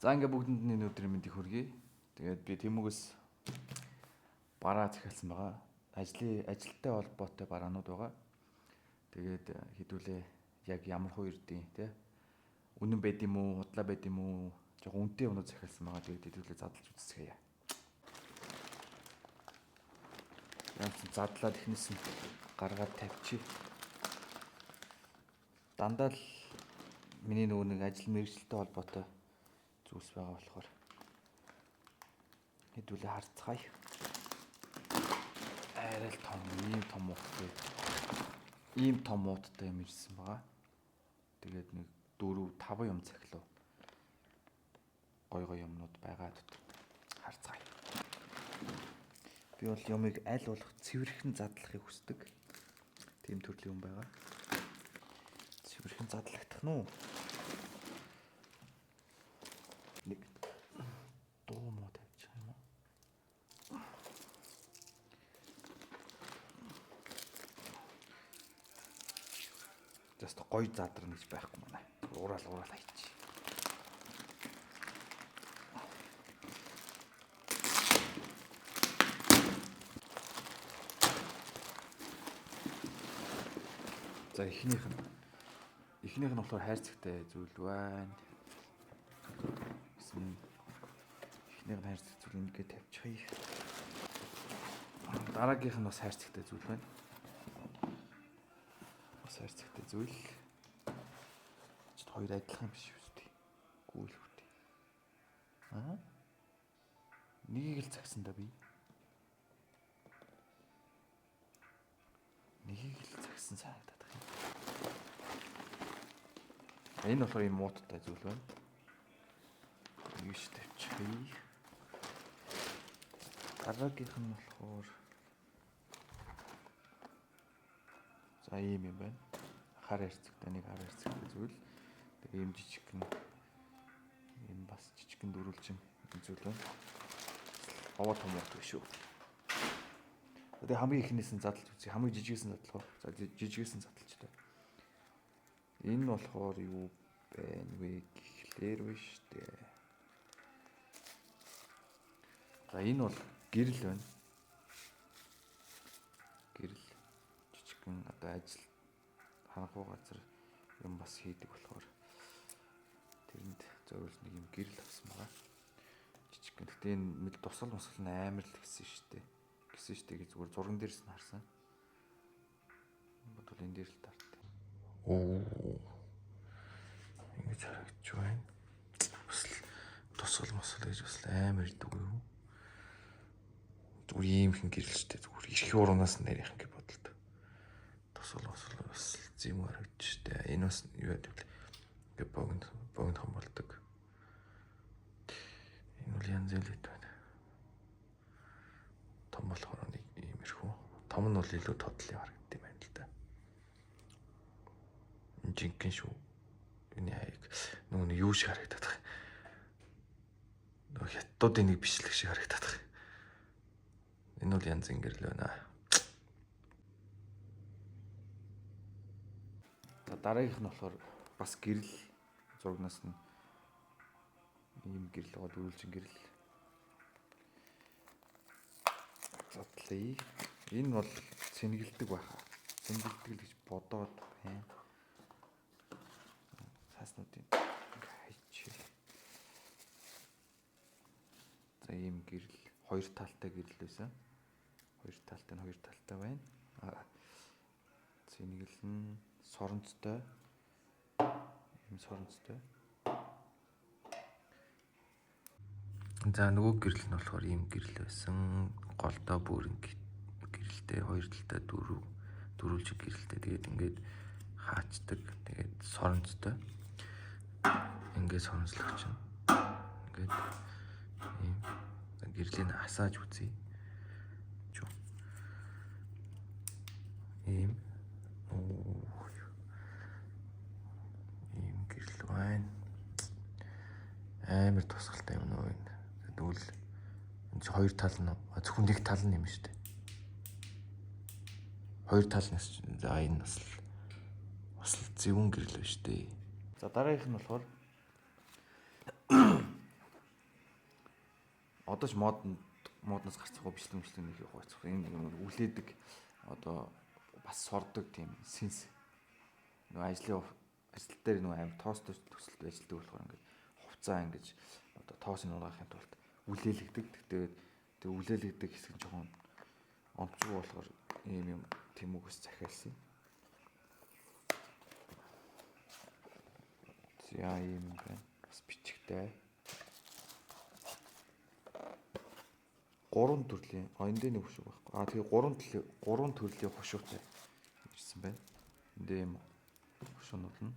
За ингээ бүгдэнд нь өнөөдрийн мэндийг хүргэе. Тэгээд би Тэмүүгээс бараа захиалсан байгаа. Ажилтай холбоотой бараанууд байгаа. Тэгээд хэдүүлээ яг ямар хуу ирдیں۔ Тэ үнэн байд юм уу, худлаа байд юм уу, жоо үнэтэй өнөө захиалсан байгаа. Тэгээд хэдүүлээ задлж үзсгээе. Янз задлаад эхнээс нь гаргаад тавьчих. Дандаа л миний нөгөө нэг ажил мэргэжилтэй холбоотой зүйлс байгаа болохоор хэдүүлээ харцгаая. Арай л том, ийм том ууттай юм ирсэн байгаа. Тэгээд нэг 4-5 юм цахилуу гой юмнууд байгаа дут. Харцгаая. Би бол юмыг аль болох цэвэрхэн задлахыг хүсдэг. Тийм төрлийн юм байгаа. Цэвэрхэн задлагдах нь уу? Нэг дуу муу тавьчих юм уу? Just гоё задрна гэж байхгүй манай. Ураал хайчих. За эхнийх нь болохоор хайрцагтай зүйл байна. Эхнийх нь хайрцагтай зүйл ингээд тавьчихъя. Дараагийнх нь бас хайрцагтай зүйл байна. Бас хайрцагтай зүйл. Чи хоёр адилхан биш үү тий. Гүүл үү. Нэгийг л цагсан да би. Нэгийг л цагсан санагдаад. Энэ болохоор юм мууттай зүйл байна. Юу ч тавьчихъя. Дараагийнх нь болохоор за ийм юм байна. Хар хайрцагтай зүйл. Тэгээ ийм жижигхэн ийм бас жижигхэн дөрвөлжин зүйл байна. Ховоо том ут биш үү. Тэгээ хамгийн ихнээс нь задлж үзье. Хамгийн жижигээс нь задлах уу? За жижигээс нь задлж таа. Энэ нь болохоор юу байна вэ гэхлээр биш дээ. За энэ бол гэрэл байна. Гэрэл жижигхэн одоо ажил хангуу газар юм бас хийдэг болохоор тэрэнд зориулж нэг юм гэрэл авсан байгаа. Жижигхэн. Гэтэ энэ мэд тусал нь амар л гисэн штэ. Гэж зүгээр зурган дээрс нь харсан. Бодвол энэ дээр л таартай. Ингэж харагдж байна. Бас тусал гэж бас амар идэг юу. Зүгээр ийм хэн гэрэлжтэй зүгээр эрхийн уруунаас нь нарийнх ингэ бодолтой. Тусал бас зэм харагдж штэ. Энэ бас юу гэдэг вэ? Ингээ богино хам болдог. Энэ бол янз бүрийн байна. Том болохоор нэг иймэрхүү. Том нь бол илүү тодлын харагддаг юм байна л да. Энэ жинхэнэ шүү. Энэ яг нөгөө юу шиг харагдаад байна. Нөгөө хятадуудын нэг бичлэг шиг харагдаад байна. Энэ бол янз ингэрэл байна. За дараагийнх нь болохоор бас гэрэл зургнаас нь ийм гэрэл байгаа дөрвөлжин гэрэл. Задлаа. Энэ бол цэнгэлдэг байхаа. Цэнгэлдэг л гэж бодоод байна. Цааснуудын хайчих. За ийм гэрэл хоёр талтай гэрэл байсан. Хоёр талтай байна. Цэнгэл нь соронцтой. Ийм соронцтой. За нөгөө гэрэл нь болохоор ийм гэрэл байсан. Голдоо бүрэн гэрэлтэй хоёр талтай дөрвөлжиг гэрэлтэй. Тэгээд ингээд хаачдаг. Тэгээд соронцтой. Ингээд соронцлох чинь. Ингээд ийм гэрлийг хасааж үзье. Ийм гэрэл байна. Амар тусгалтай юм нөө энэ. Тэгвэл энэ хоёр тал нь зөвхөн нэг тал нь юм шүү дээ. Хоёр талнаас за энэ бас зөвүүн гэрэл байна шүү дээ. За дараагийнх нь болохоор одоо ч модноос гарцгаа бичлэг нэг гоцох. Энэ үлээдэг одоо бас сордог тийм сенс. Нөгөө ажил дээр нөгөө аим тоостой төсөлд ажилладаг болохоор ингээд хувцаа ингэж одоо тоос нугаахын тулд үлээлэгдэг. Тэгээ үлээлэгдэг хэсэг нь жоохон онцгой болохоор ийм юм тэмүгээс захиалсан. За ийм байна. Бас бичгтэй. 3 төрлийн энд нэг хөшөө байхгүй. Тэгээ 3 төрлийн хөшөөтэй ирсэн байна. Энд ийм хөшөөнүүд нь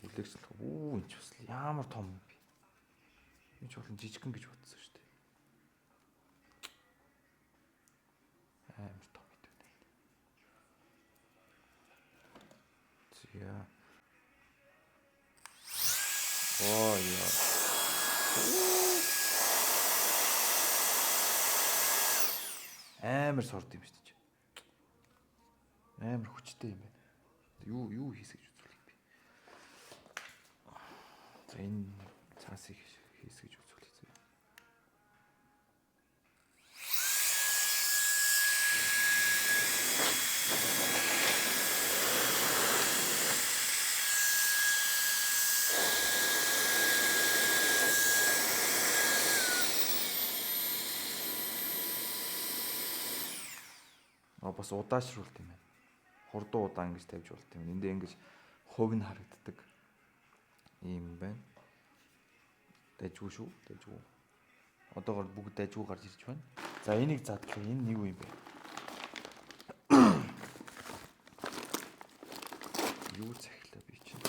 үлэгчлэх. Энэ ч бас ямар том юм бэ? Энэ ч болон жижигхэн гэж бодсон шүү дээ. Амар том юм байна. За. Яа. Амар сорд юм шүү дээ. Амар хүчтэй юм байна. Юу хийсэж үзүүлэх би. За энэ цаасыг хийсгэж үзүүлэх зэ. Бас удаашруулт юм байна. Хурдан удаан гэж тавьж болт юм. Эндээ ингэж хувь нь харагддаг юм байна. Дайжгүй шүү. Дайжгүй. Одоогоор бүгд дайжгүй гарч ирж байна. За энийг задлаа. Энэ нэг юм бэ? Юу захилаа би чинь.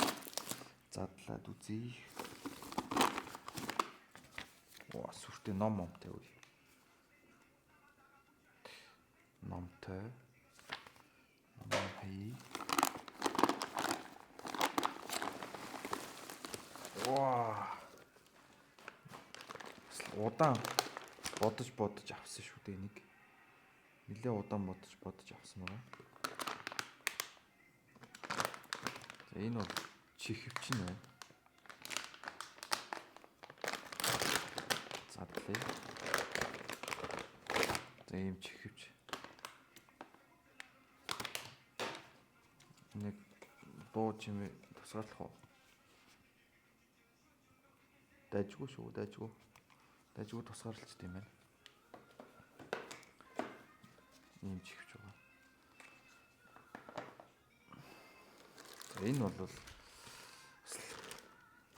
Задлаад үзье. Сүртэй ном тавь. Номтой. Ном хий. Удаан бодож авсан шүү дээ энийг. Нилээ удаан бодож авсан байна. За энэ бол чихвчин байна. Задлаа. За ийм чихвч. Нэг дуу чимээ тусгаарлах уу? Дайжгүй шүү, дайжгүй. Дайжгүй тусгаарлалт юм байна. Ийм чихвч байгаа. Энэ бол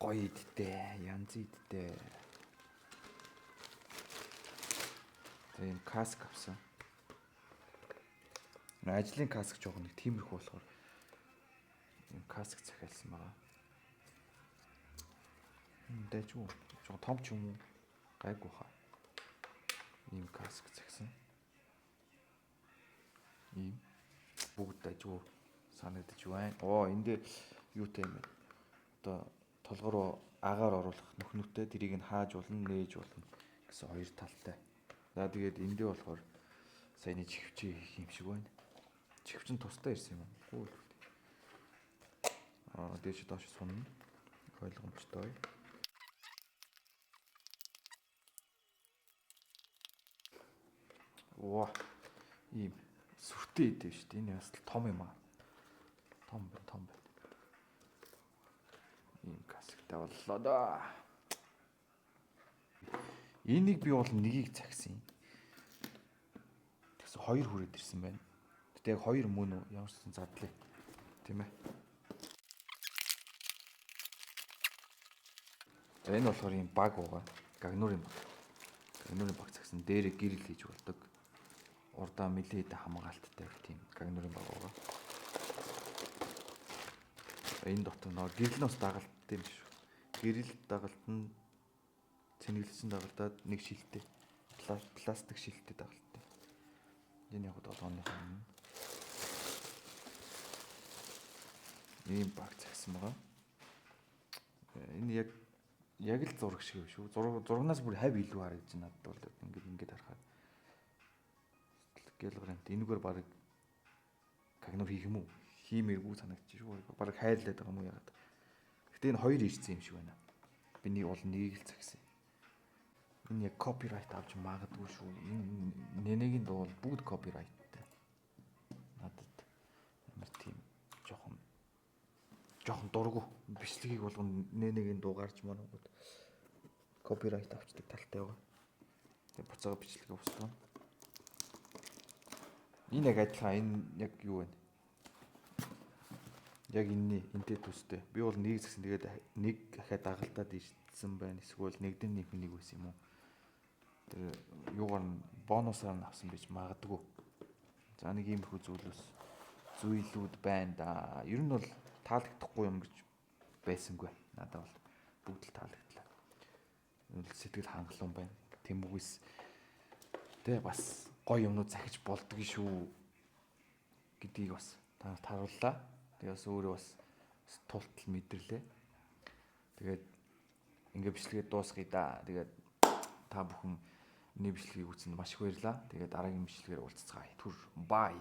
гоё идтэй, янз идтэй. Тийм каск авсан. Ажлын каск жоох нэг тиймэрхүү болохоор ийм каск захиалсан байгаа. Дайжгүй. Жохон том ч юм уу? Гайгүй хаа. Ийм каск захисан. Ийм бүгд дайжгүй санагдаж байна. Эндээ юутай юм бэ? Одоо толгой руу агаар оруулах нөхнөттэй тэрийг нь хааж болно, нээж болно гэсэн хоёр талтай. За тэгээд эндээ болохоор саяны чихвчээ хийх юм шиг байна. Чихвчин тусдаа ирсэн юм байна. Дээш доош сунна. Ойлгомжтой. Ийм сүртэй идэв шүү дээ. Энэ бас том юм аа. Том байна. Ийм касктай боллоо да. Энийг би бол нэгийг цагсан юм. Тэгсэн 2 хүрээд ирсэн байна. Тэгтээ 2 мөн үү? Ямар ч сан задлаа. Тийм ээ. Энэ болохоор ийм баг байгаа. Гагнуурын баг. Гагнуурын баг цагсан дээрээ гэрэл хийж болдог. Урдаа мэлээд хамгаалттай тийм гагнуурын баг байгаа. Энэ дотор нөө гэрэл нь бас дагалдтай юм шүү. Гэрэл дагалт нь цэнэглэсэн дагалдаад нэг шилтэй. Пластик шилтэй дагалдтай. Энэ яг долооны юм. Ийм баг цагсан байгаа. Энэ яг л зураг шиг юм шүү. Зурагнаас бүр хавь илүү харагдаж байна надад бол ингээд харахад. Гэлгрэнд энэгээр баг гагнур хийх юм уу? Хиймээргүй санагдчих шүү. Баг хайрлаад байгаа юм уу яагаад. Гэтэ энэ 2 ирсэн юм шиг байна. Би нэг бол нэгийг л цагсан. Энэ яг копирайт авч магадгүй шүү. Энэ нэнэгийн дуу бол бүгд копирайттай. Надад ямар тийм жоохон дургу бичлэгийг болгон нэнэгийн дуу гарч манагууд копирайт авчдаг талтай байгаа. Тэгээ буцаага бичлэгээ ууслаа. Энэ яг адилхан энэ яг юу вэ? Яг энтэй төстэй. Би бол нэг згсэн тэгээд нэг ахаа дагалдаад ирсэн байна. Эсвэл нэгдэн нэг байсан юм уу? Тэр юугаар нь бонусаар нь авсан байж магадгүй. За нэг иймэрхүү зүйлүүд байна да. Ер нь бол таалагдахгүй юм гэж байсангүй. Надад бол бүгд л таалагдлаа. Сэтгэл хангалуун байна. Тэмүүгээс тэ бас гоё юмнууд захиж болдгоо шүү гэдгийг бас танарт харууллаа. Тэгээ бас өөрөө бас тултал мэдэрлээ. Тэгээд ингээ бичлэгээ дуусгая да. Тэгээд та бүхэн миний бичлэгийг үзсэнд маш их баярлалаа. Тэгээд дараагийн бичлэгээр уулзцгаая. Түр бай.